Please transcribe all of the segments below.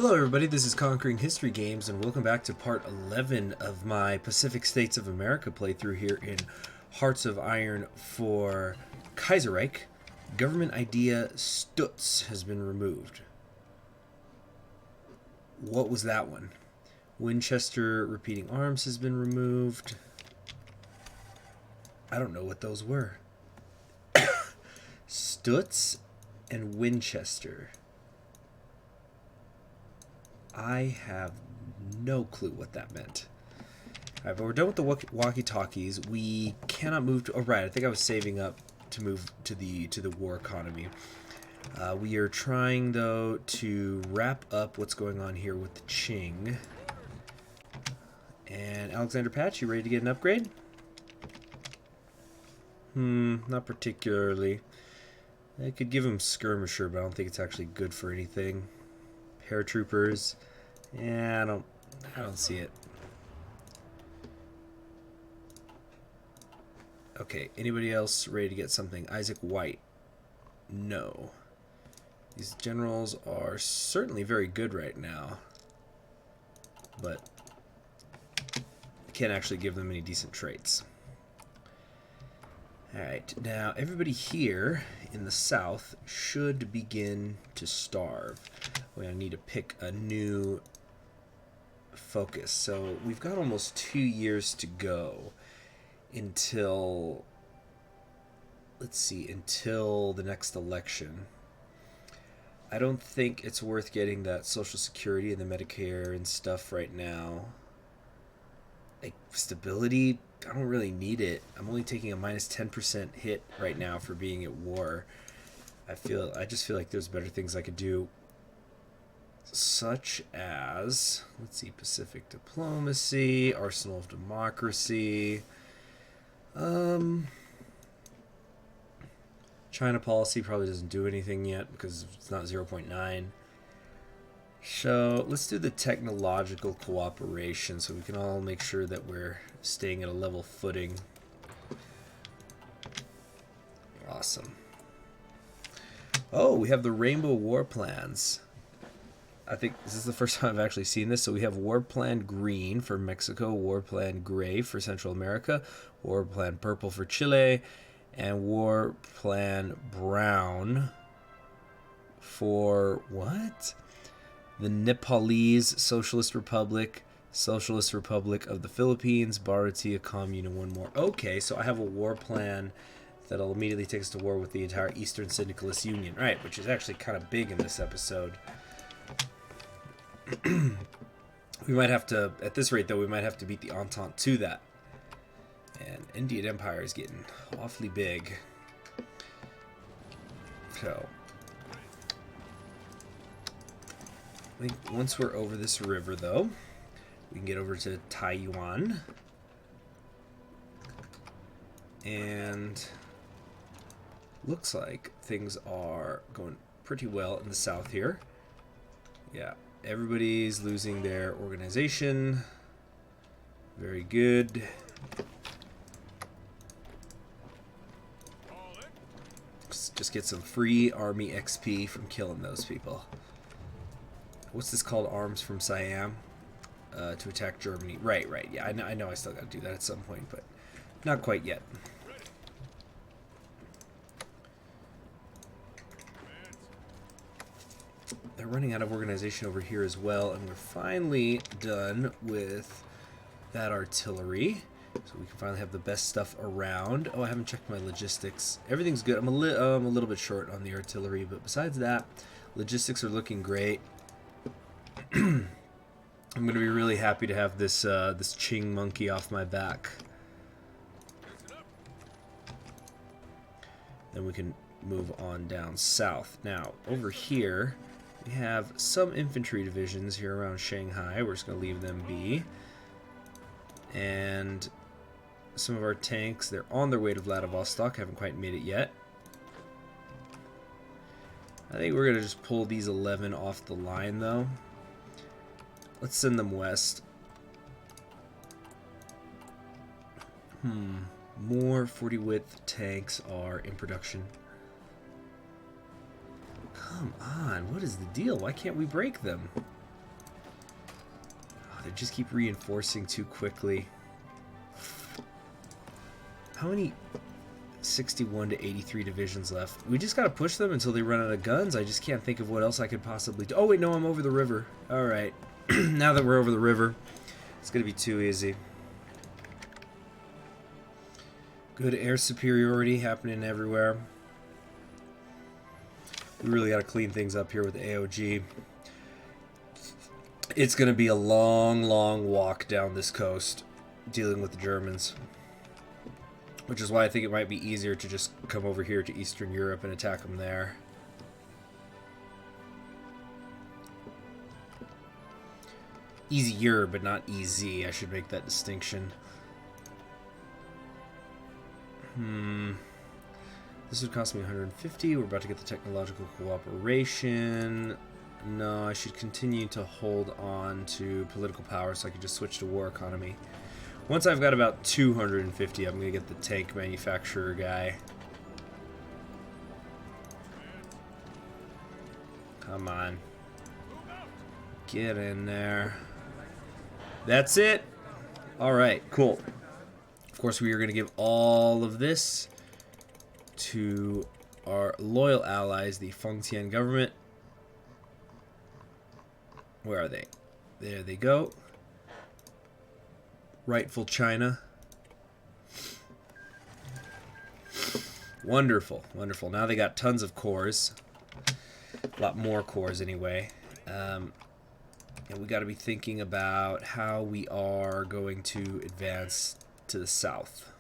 Hello everybody, this is Conquering History Games, and welcome back to part 11 of my Pacific States of America playthrough here in Hearts of Iron for Kaiserreich. Government idea Stutz has been removed. What was that one? Winchester repeating arms has been removed. I don't know what those were. Stutz and Winchester. I have no clue what that meant. Alright, but we're done with the walkie-talkies. We cannot move to... Oh, right, I think I was saving up to move to the war economy. We are trying, though, to wrap up what's going on here with the Qing. And Alexander Patch, you ready to get an upgrade? Not particularly. I could give him Skirmisher, but I don't think it's actually good for anything. Paratroopers. Yeah, I don't see it. Okay, anybody else ready to get something? Isaac White. No. These generals are certainly very good right now, but I can't actually give them any decent traits. Alright, now everybody here in the south should begin to starve. We're going to need to pick a new focus. So we've got almost 2 years to go until, let's see, until the next election. I don't think it's worth getting that Social Security and the Medicare and stuff right now. Like, stability, I don't really need it. I'm only taking a minus 10% hit right now for being at war. I just feel like there's better things I could do, such as, let's see, Pacific diplomacy, arsenal of democracy, China policy probably doesn't do anything yet because it's not 0.9. So let's do the technological cooperation so we can all make sure that we're staying at a level footing. Awesome. Oh, we have the Rainbow War Plans. I think this is the first time I've actually seen this. So we have War Plan Green for Mexico, War Plan Gray for Central America, War Plan Purple for Chile, and War Plan Brown for what? The Nepalese Socialist Republic, Socialist Republic of the Philippines, Bharatiya Commune, and one more. Okay, so I have a war plan that'll immediately take us to war with the entire Eastern Syndicalist Union. Right, which is actually kind of big in this episode. We might have to, at this rate though, we might have to beat the Entente to that. And Indian Empire is getting awfully big. So I think once we're over this river, though, we can get over to Taiwan. And looks like things are going pretty well in the south here. Yeah, everybody's losing their organization. Very good. Just get some free army XP from killing those people. What's this called? Arms from Siam to attack Germany. Right. Yeah, I know I still got to do that at some point, but not quite yet. They're running out of organization over here as well, and we're finally done with that artillery. So we can finally have the best stuff around. Oh, I haven't checked my logistics. Everything's good. I'm a little bit short on the artillery, but besides that, logistics are looking great. I'm going to be really happy to have this this Qing monkey off my back. Then we can move on down south. Now, over here, we have some infantry divisions here around Shanghai. We're just going to leave them be. And some of our tanks, they're on their way to Vladivostok. Haven't quite made it yet. I think we're going to just pull these 11 off the line, though. Let's send them west. More 40 width tanks are in production. Come on, what is the deal? Why can't we break them? they just keep reinforcing too quickly. How many? 61 to 83 divisions left. We just gotta push them until they run out of guns. I just can't think of what else I could possibly do. Oh wait, no, I'm over the river. Alright. Now that we're over the river, it's gonna be too easy. Good air superiority happening everywhere. We really gotta clean things up here with AOG. It's gonna be a long, long walk down this coast dealing with the Germans. Which is why I think it might be easier to just come over here to Eastern Europe and attack them there. Easier, but not easy. I should make that distinction. This would cost me 150. We're about to get the technological cooperation. No, I should continue to hold on to political power so I can just switch to war economy. Once I've got about 250, I'm going to get the tank manufacturer guy. Come on. Get in there. That's it. All right, cool. Of course, we are going to give all of this to our loyal allies, the Fengtian government. Where are they? There they go. Rightful China. Wonderful, wonderful. Now they got tons of cores. A lot more cores anyway. And we got to be thinking about how we are going to advance to the south.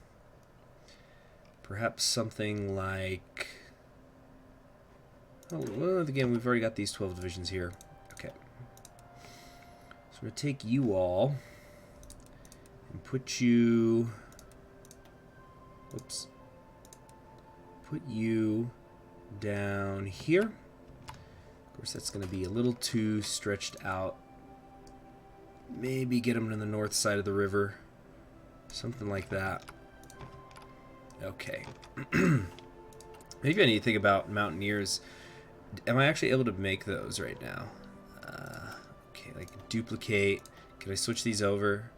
Perhaps something like... Oh, well, again, we've already got these 12 divisions here. Okay. So we're going to take you all and put you... Oops. Put you down here. Of course, that's going to be a little too stretched out. Maybe get them to the north side of the river. Something like that. Okay. Maybe I need to think about mountaineers. Am I actually able to make those right now? Okay, like duplicate. Can I switch these over?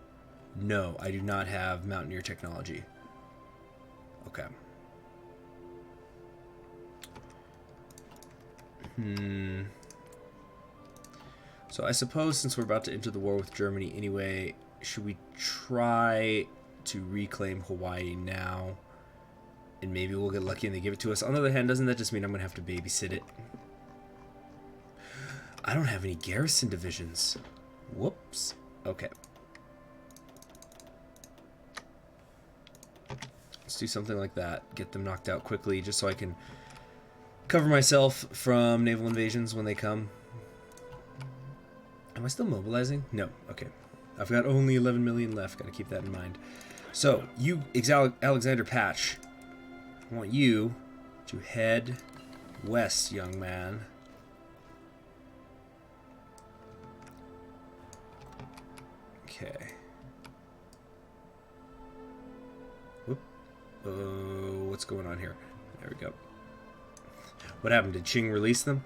No, I do not have mountaineer technology. Okay. So I suppose since we're about to enter the war with Germany anyway, should we try to reclaim Hawaii now? And maybe we'll get lucky and they give it to us. On the other hand, doesn't that just mean I'm going to have to babysit it? I don't have any garrison divisions. Whoops. Okay. Let's do something like that. Get them knocked out quickly just so I can cover myself from naval invasions when they come. Am I still mobilizing? No. Okay. I've got only 11 million left. Got to keep that in mind. So, you, Alexander Patch, I want you to head west, young man. Okay. Whoop. What's going on here? There we go. What happened? Did Qing release them?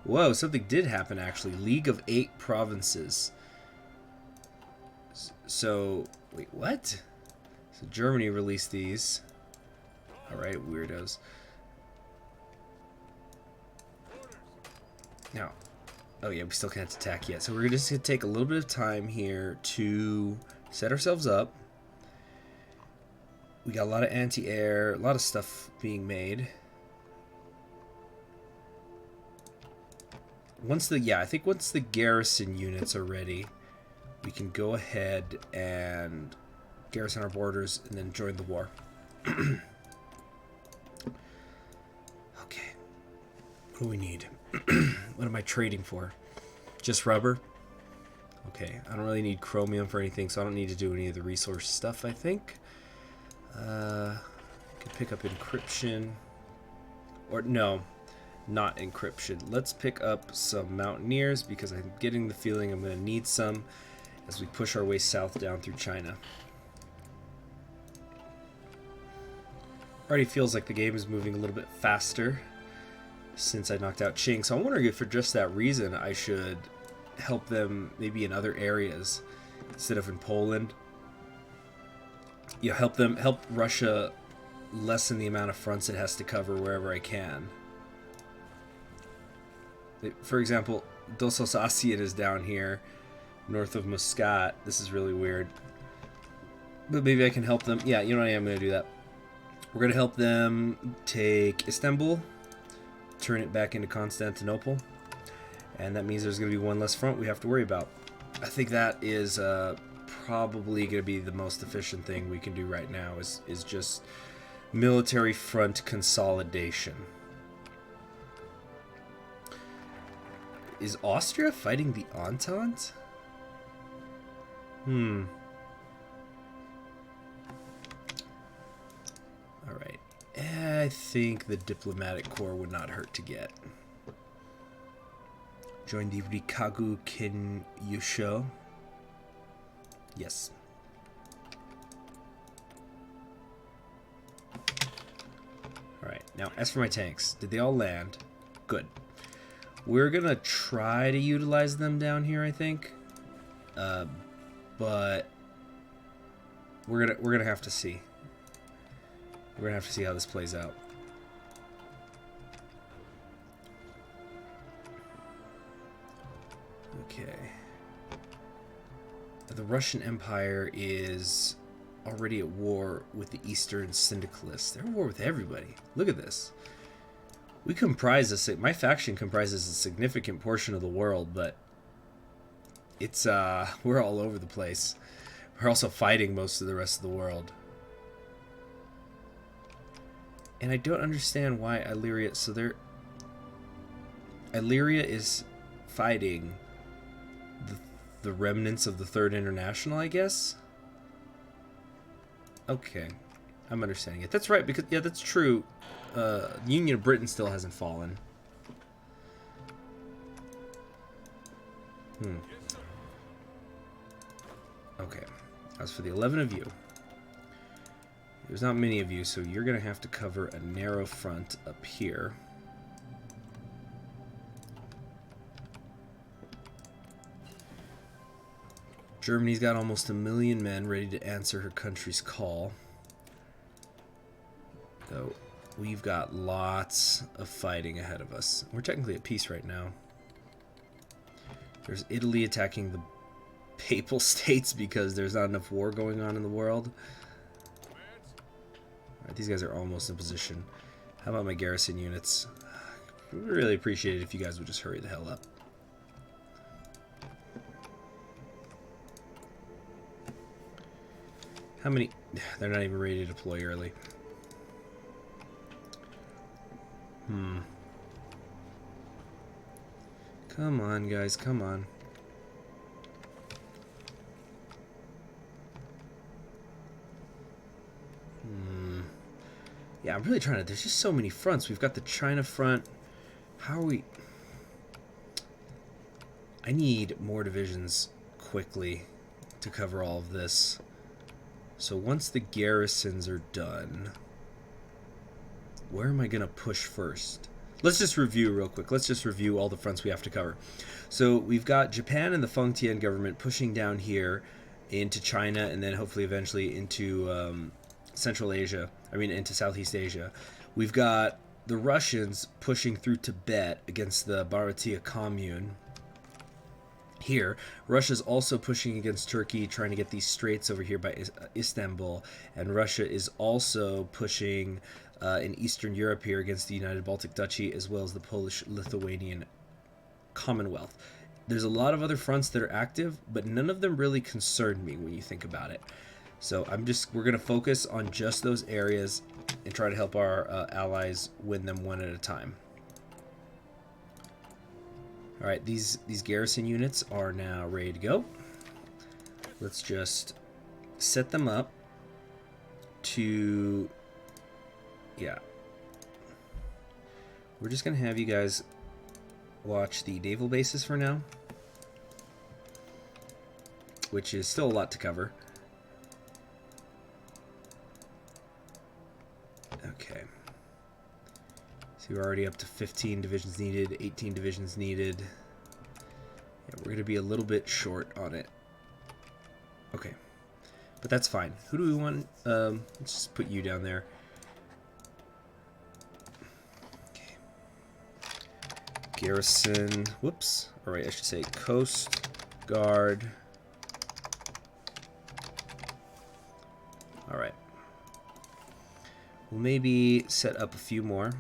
Whoa, something did happen actually. League of 8 provinces. So, wait, what? So Germany released these. Alright, weirdos. Now, oh yeah, we still can't attack yet. So we're just going to take a little bit of time here to set ourselves up. We got a lot of anti-air, a lot of stuff being made. I think once the garrison units are ready, we can go ahead and garrison our borders and then join the war. Okay. What do we need? What am I trading for? Just rubber? Okay. I don't really need chromium for anything, so I don't need to do any of the resource stuff, I think. I can pick up encryption. Or, no. Not encryption. Let's pick up some mountaineers because I'm getting the feeling I'm going to need some as we push our way south down through China. Already feels like the game is moving a little bit faster since I knocked out Qing. So I'm wondering if for just that reason I should help them maybe in other areas instead of in Poland. You know, help Russia lessen the amount of fronts it has to cover wherever I can. For example, Dososasian is down here, north of Muscat. This is really weird. But maybe I can help them. Yeah, you know what, I am going to do that. We're going to help them take Istanbul, turn it back into Constantinople, and that means there's going to be one less front we have to worry about. I think that is probably going to be the most efficient thing we can do right now is just military front consolidation. Is Austria fighting the Entente? Alright. I think the diplomatic corps would not hurt to get. Join the Rikagu Kinyusho. Yes. Alright, now as for my tanks, did they all land? Good. We're gonna try to utilize them down here, I think. But we're gonna have to see. We're gonna have to see how this plays out. Okay. The Russian Empire is already at war with the Eastern Syndicalists. They're at war with everybody. Look at this. We comprise my faction comprises a significant portion of the world, but it's we're all over the place. We're also fighting most of the rest of the world. And I don't understand why Illyria, Illyria is fighting the remnants of the Third International, I guess? Okay. I'm understanding it. That's right, because, yeah, that's true. The Union of Britain still hasn't fallen. Okay. As for the 11 of you, there's not many of you, so you're going to have to cover a narrow front up here. Germany's got almost 1 million men ready to answer her country's call. Though we've got lots of fighting ahead of us. We're technically at peace right now. There's Italy attacking the Papal States because there's not enough war going on in the world. Alright, these guys are almost in position. How about my garrison units? I would really appreciate it if you guys would just hurry the hell up. How many? They're not even ready to deploy early. Come on, guys, come on. Yeah, I'm really trying to... There's just so many fronts. We've got the China front. How are we... I need more divisions quickly to cover all of this. So once the garrisons are done, where am I going to push first? Let's just review real quick. Let's just review all the fronts we have to cover. So we've got Japan and the Fengtian government pushing down here into China and then hopefully eventually into Central Asia. I mean, into Southeast Asia. We've got the Russians pushing through Tibet against the Bharatiya Commune. Here, Russia's also pushing against Turkey, trying to get these straits over here by Istanbul. And Russia is also pushing in Eastern Europe here against the United Baltic Duchy, as well as the Polish-Lithuanian Commonwealth. There's a lot of other fronts that are active, but none of them really concern me when you think about it. So we're going to focus on just those areas and try to help our allies win them one at a time. All right, these garrison units are now ready to go. Let's just set them up to, yeah. We're just going to have you guys watch the naval bases for now, which is still a lot to cover. Okay. So we're already up to 15 divisions needed, 18 divisions needed. Yeah, we're going to be a little bit short on it. Okay. But that's fine. Who do we want? Let's just put you down there. Okay. Garrison. Whoops. Alright, I should say Coast Guard. Alright. We'll maybe set up a few more.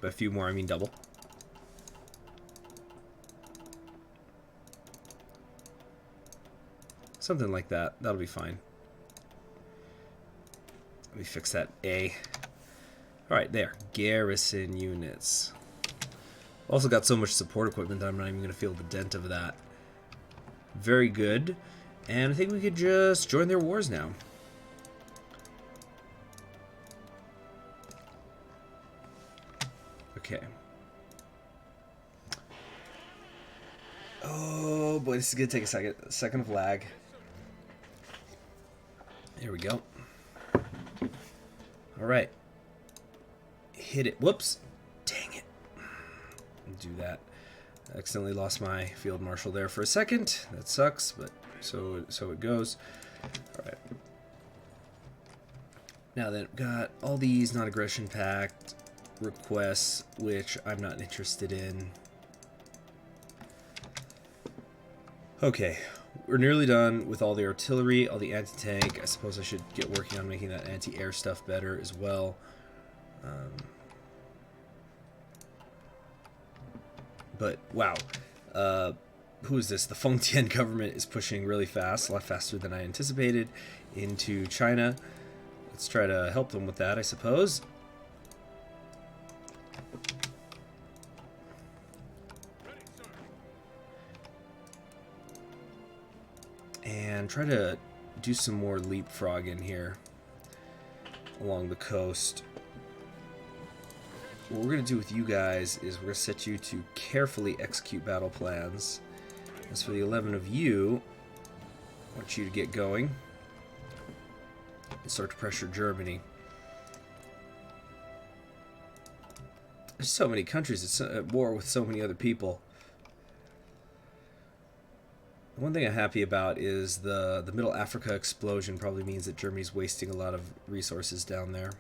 By a few more, I mean double. Something like that. That'll be fine. Let me fix that A. Alright, there. Garrison units. Also got so much support equipment that I'm not even going to feel the dent of that. Very good. And I think we could just join their wars now. Okay. Oh boy, this is going to take a second of lag. There we go. Alright. Hit it. Whoops. Dang it. Do that. I accidentally lost my field marshal there for a second. That sucks, but so it goes. Alright. Now that I've got all these non-aggression pact requests, which I'm not interested in. Okay. We're nearly done with all the artillery, all the anti-tank. I suppose I should get working on making that anti-air stuff better as well. But, wow. Who is this? The Fengtian government is pushing really fast, a lot faster than I anticipated, into China. Let's try to help them with that, I suppose. And try to do some more leapfrogging here along the coast. What we're going to do with you guys is we're going to set you to carefully execute battle plans. As for the 11 of you, I want you to get going and start to pressure Germany. There's so many countries it's at war with so many other people. One thing I'm happy about is the Middle Africa explosion probably means that Germany's wasting a lot of resources down there.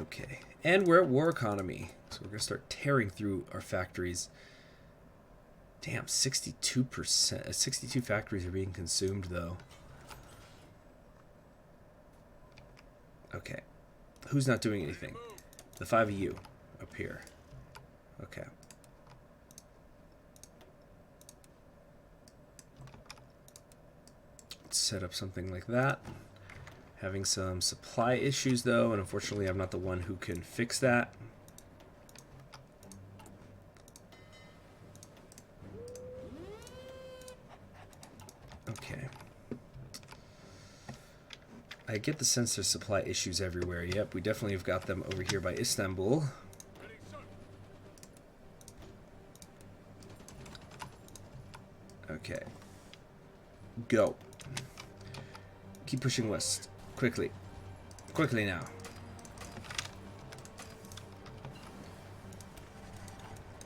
Okay, and we're at war economy, so we're going to start tearing through our factories. Damn, 62%. 62 factories are being consumed, though. Okay, who's not doing anything? The 5 of you up here. Okay. Set up something like that. Having some supply issues though, and unfortunately I'm not the one who can fix that. Okay. I get the sense there's supply issues everywhere. Yep, we definitely have got them over here by Istanbul. Okay. Go. Keep pushing west. Quickly. Quickly now.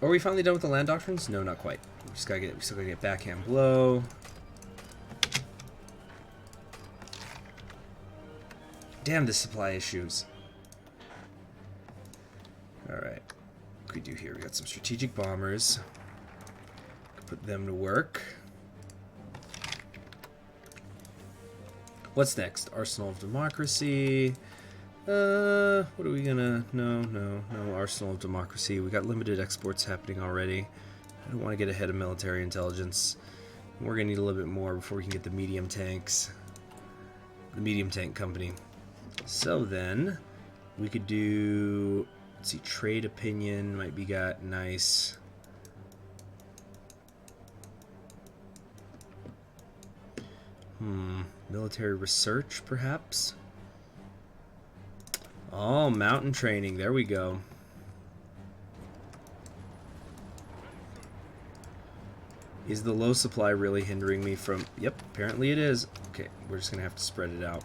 Are we finally done with the land doctrines? No, not quite. We still gotta get backhand blow. Damn the supply issues. Alright. What can we do here? We got some strategic bombers. Put them to work. What's next? Arsenal of Democracy. What are we gonna... No, Arsenal of Democracy. We got limited exports happening already. I don't want to get ahead of military intelligence. We're gonna need a little bit more before we can get the medium tanks. The medium tank company. So then, we could do... Let's see, trade opinion might be got nice. Military research, perhaps? Oh, mountain training. There we go. Is the low supply really hindering me from... Yep, apparently it is. Okay, we're just going to have to spread it out.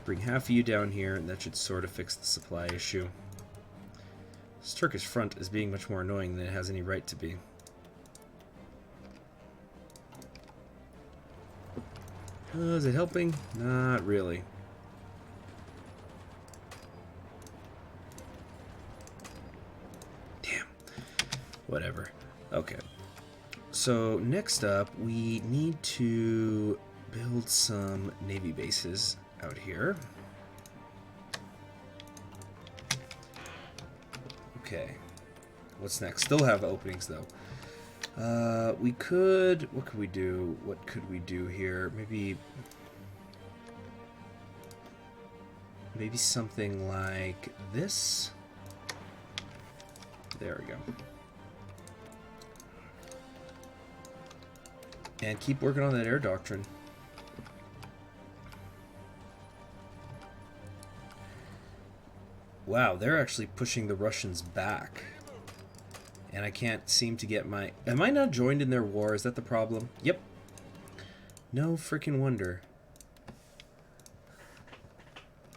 Bring half of you down here, and that should sort of fix the supply issue. This Turkish front is being much more annoying than it has any right to be. Is it helping? Not really. Damn. Whatever. Okay. So next up, we need to build some navy bases out here. Okay. What's next? Still have openings though. We could. What could we do? What could we do here? Maybe something like this. There we go. And keep working on that air doctrine. Wow, they're actually pushing the Russians back. And I can't seem to get my... Am I not joined in their war? Is that the problem? Yep. No freaking wonder.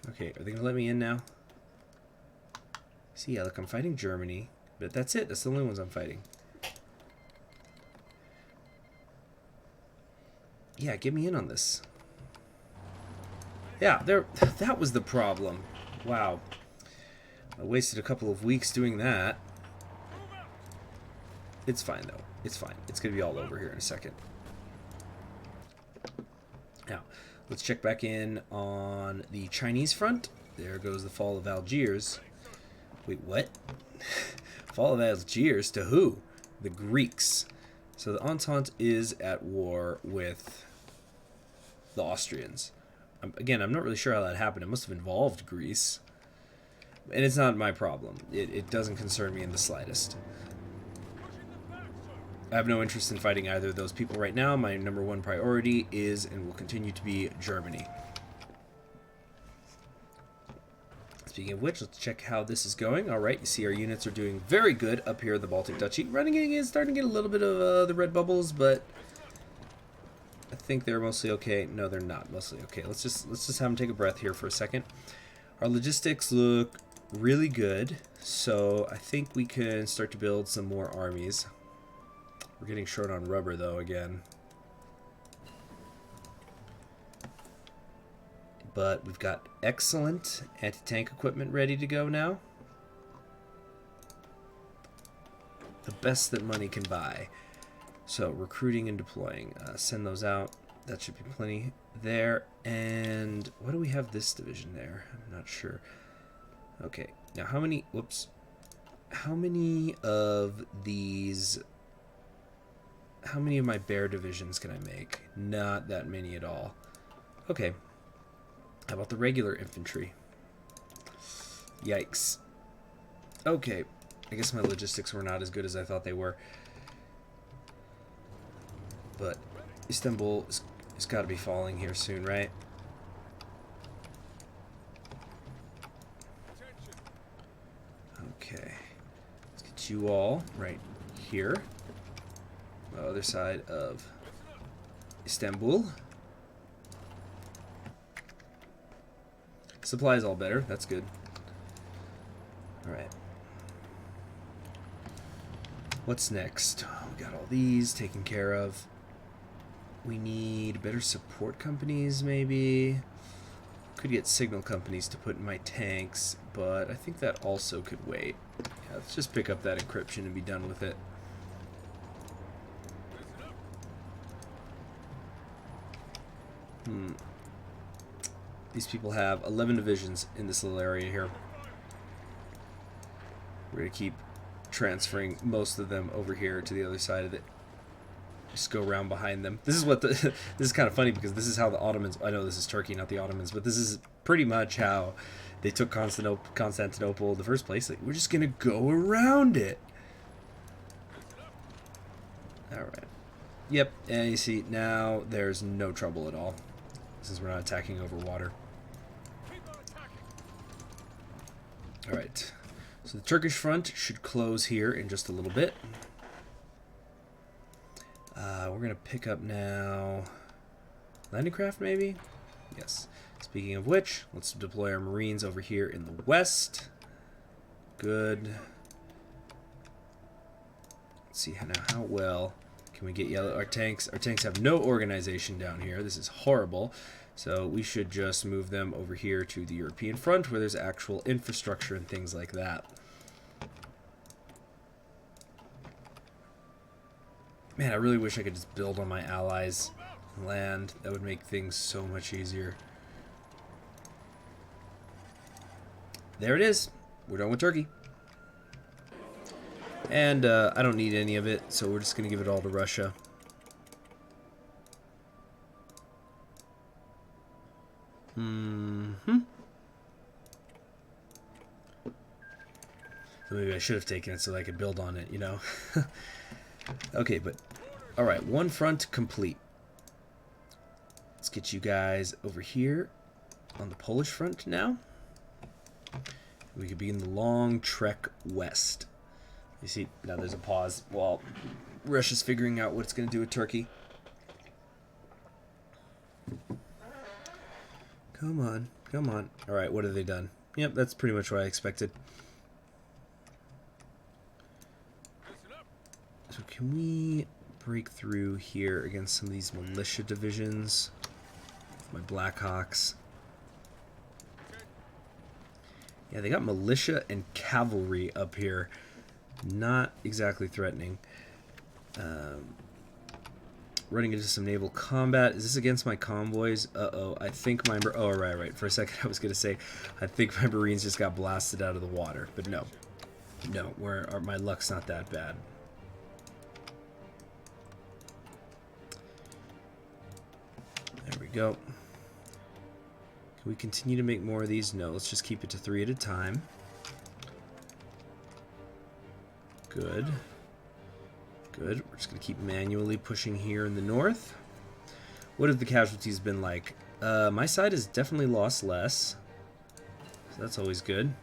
Okay, are they going to let me in now? See, yeah, look, I'm fighting Germany. But that's it. That's the only ones I'm fighting. Yeah, get me in on this. Yeah, that was the problem. Wow. I wasted a couple of weeks doing that. It's fine, though. It's fine. It's going to be all over here in a second. Now, let's check back in on the Chinese front. There goes the fall of Algiers. Wait, what? Fall of Algiers to who? The Greeks. So the Entente is at war with the Austrians. Again, I'm not really sure how that happened. It must have involved Greece. And it's not my problem. It doesn't concern me in the slightest. I have no interest in fighting either of those people right now. My number one priority is and will continue to be Germany. Speaking of which, let's check how this is going. All right, you see our units are doing very good up here in the Baltic Duchy. Running is starting to get a little bit of the red bubbles, but I think they're mostly okay. No, they're not mostly okay. Let's just have them take a breath here for a second. Our logistics look really good, so I think we can start to build some more armies. We're getting short on rubber, though, again. But we've got excellent anti-tank equipment ready to go now. The best that money can buy. So, recruiting and deploying. Send those out. That should be plenty there. And what do we have this division there? I'm not sure. Okay. Now, how many... Whoops. How many of these... How many of my bear divisions can I make? Not that many at all. Okay. How about the regular infantry? Yikes. Okay. I guess my logistics were not as good as I thought they were. But Istanbul has got to be falling here soon, right? Okay. Let's get you all right here. The other side of Istanbul. Supply is all better. That's good. Alright. What's next? We got all these taken care of. We need better support companies, maybe. Could get signal companies to put in my tanks, but I think that also could wait. Yeah, let's just pick up that encryption and be done with it. These people have 11 divisions in this little area here. We're going to keep transferring most of them over here to the other side of it. Just go around behind them. This is what this is kind of funny because this is how the Ottomans, I know this is Turkey, not the Ottomans, but this is pretty much how they took Constantinople in the first place. Like, we're just going to go around it. Alright. Yep, and you see, now there's no trouble at all. Since we're not attacking over water. Alright. So the Turkish front should close here in just a little bit. We're going to pick up now... landing craft, maybe? Yes. Speaking of which, let's deploy our Marines over here in the west. Good. Let's see how well can we get yellow. Our tanks have no organization down here. This is horrible. So we should just move them over here to the European front where there's actual infrastructure and things like that. Man, I really wish I could just build on my allies' land. That would make things so much easier. There it is. We're done with Turkey. And I don't need any of it, so we're just going to give it all to Russia. So maybe I should have taken it so that I could build on it, you know? Okay, but... Alright, one front complete. Let's get you guys over here on the Polish front now. We could begin the long trek west. You see, now there's a pause while Russia's figuring out what it's going to do with Turkey. Come on, come on. Alright, what have they done? Yep, that's pretty much what I expected. So can we break through here against some of these militia divisions? My Blackhawks. Yeah, they got militia and cavalry up here. Not exactly threatening. Running into some naval combat. Is this against my convoys? Uh-oh. I think my... Oh, right. For a second, I was going to say, I think my Marines just got blasted out of the water. But no. No, my luck's not that bad. There we go. Can we continue to make more of these? No, let's just keep it to 3 at a time. Good. Good. We're just going to keep manually pushing here in the north. What have the casualties been like? My side has definitely lost less. So that's always good.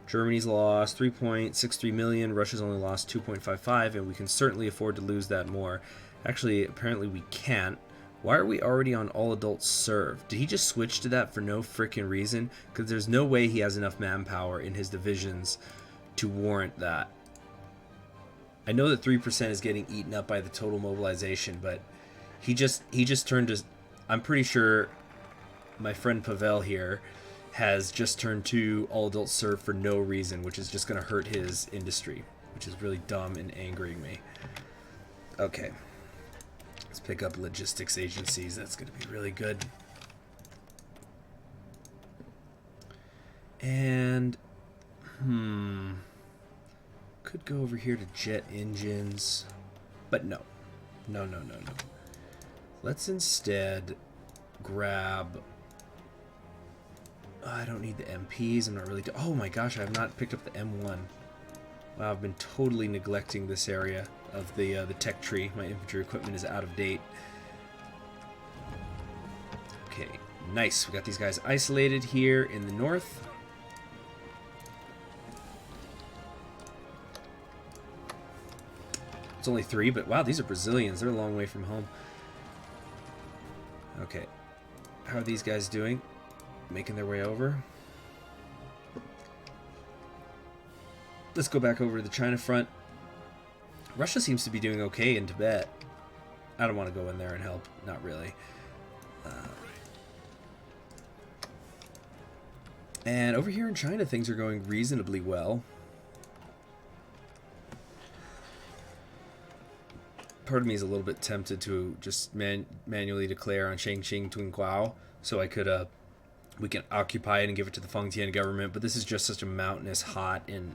Germany's lost 3.63 million. Russia's only lost 2.55, and we can certainly afford to lose that more. Actually, apparently we can't. Why are we already on all adults serve? Did he just switch to that for no frickin' reason? Because there's no way he has enough manpower in his divisions to warrant that. I know that 3% is getting eaten up by the total mobilization, but he just turned to... I'm pretty sure my friend Pavel here has just turned to all adults serve for no reason, which is just going to hurt his industry, which is really dumb and angering me. Okay. Let's pick up logistics agencies. That's going to be really good. And, could go over here to jet engines. But no. No. Let's instead grab... I don't need the MPs. I'm not really... Oh my gosh, I have not picked up the M1. Wow, I've been totally neglecting this area of the tech tree. My infantry equipment is out of date. Okay, nice. We got these guys isolated here in the north. It's only 3, but wow, these are Brazilians. They're a long way from home. Okay, how are these guys doing? Making their way over. Let's go back over to the China front. Russia seems to be doing okay in Tibet. I don't want to go in there and help. Not really. And over here in China, things are going reasonably well. Part of me is a little bit tempted to just manually declare on Shangqing Tunguao so I could we can occupy it and give it to the Fengtian government, but this is just such a mountainous, hot, and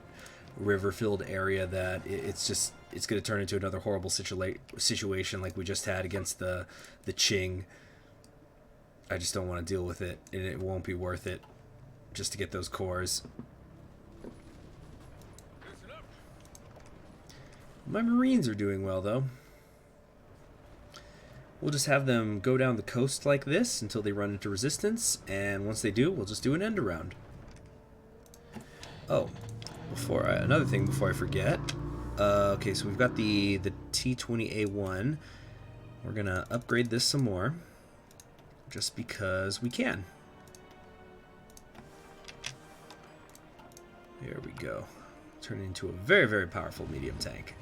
river-filled area that it's going to turn into another horrible situation like we just had against the Qing. I just don't want to deal with it, and it won't be worth it just to get those cores. My Marines are doing well, though. We'll just have them go down the coast like this until they run into resistance, and once they do, we'll just do an end around. Oh, another thing before I forget. Okay, so we've got the T-20A1. We're gonna upgrade this some more, just because we can. There we go. Turn it into a very, very powerful medium tank.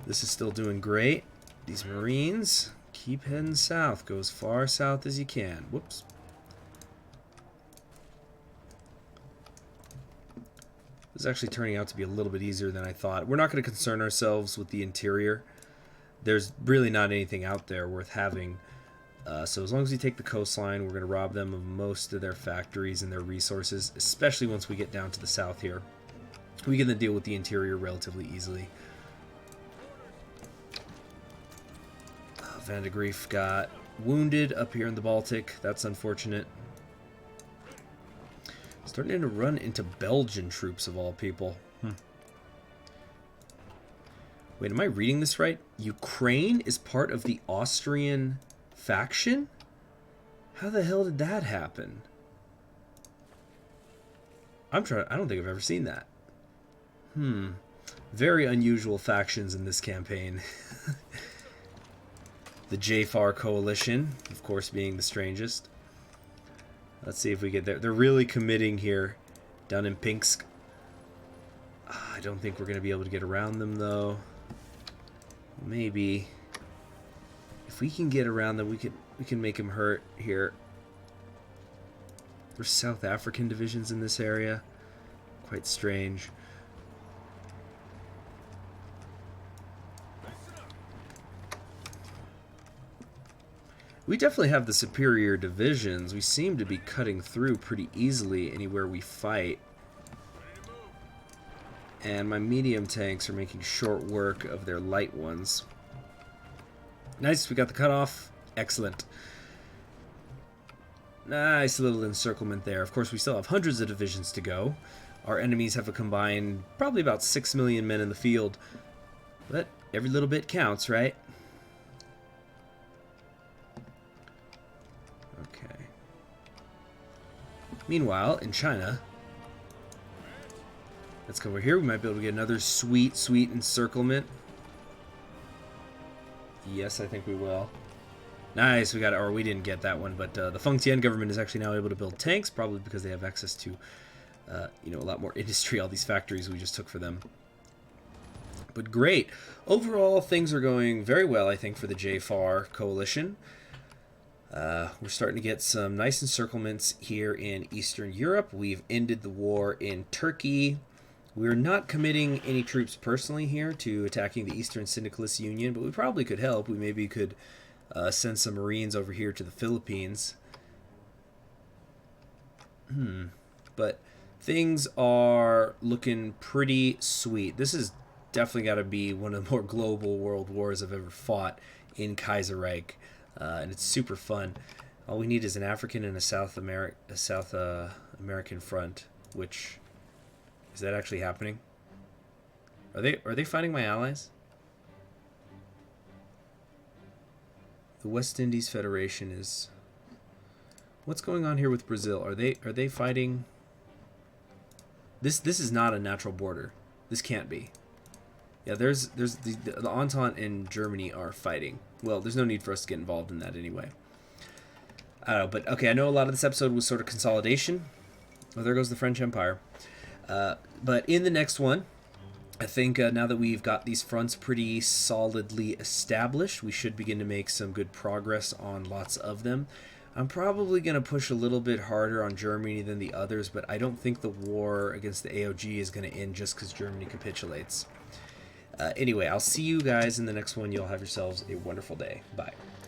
This is still doing great. These Marines, keep heading south. Go as far south as you can. Whoops. This is actually turning out to be a little bit easier than I thought. We're not going to concern ourselves with the interior. There's really not anything out there worth having. So as long as we take the coastline, we're going to rob them of most of their factories and their resources, especially once we get down to the south here. We can then deal with the interior relatively easily. Van de Grief got wounded up here in the Baltic. That's unfortunate. Starting to run into Belgian troops of all people. Wait, am I reading this right? Ukraine is part of the Austrian faction? How the hell did that happen? I don't think I've ever seen that. Very unusual factions in this campaign. The JFAR coalition, of course, being the strangest. Let's see if we get there. They're really committing here down in Pinsk. I don't think we're going to be able to get around them, though. Maybe. If we can get around them, we can make them hurt here. There's South African divisions in this area. Quite strange. We definitely have the superior divisions. We seem to be cutting through pretty easily anywhere we fight. And my medium tanks are making short work of their light ones. Nice, we got the cutoff. Excellent. Nice little encirclement there. Of course, we still have hundreds of divisions to go. Our enemies have a combined probably about 6 million men in the field. But every little bit counts, right? Okay. Meanwhile, in China, let's go over here. We might be able to get another sweet encirclement. Yes, I think we will. Nice, we got it. Or we didn't get that one, but the Fengtian government is actually now able to build tanks, probably because they have access to, you know, a lot more industry. All these factories we just took for them. But great. Overall, things are going very well, I think, for the JFAR coalition. We're starting to get some nice encirclements here in Eastern Europe. We've ended the war in Turkey. We're not committing any troops personally here to attacking the Eastern Syndicalist Union, but we probably could help. We maybe could send some Marines over here to the Philippines. But things are looking pretty sweet. This has definitely got to be one of the more global world wars I've ever fought in Kaiserreich. And it's super fun. All we need is an African and a South American front, which... Is that actually happening? Are they fighting my allies? The West Indies Federation is... What's going on here with Brazil? Are they fighting? This is not a natural border. This can't be. Yeah, there's the Entente and Germany are fighting. Well, there's no need for us to get involved in that anyway. I don't know, but okay, I know a lot of this episode was sort of consolidation. Oh, there goes the French Empire. But in the next one, I think now that we've got these fronts pretty solidly established, we should begin to make some good progress on lots of them. I'm probably going to push a little bit harder on Germany than the others, but I don't think the war against the AOG is going to end just because Germany capitulates. Anyway, I'll see you guys in the next one. You'll have yourselves a wonderful day. Bye.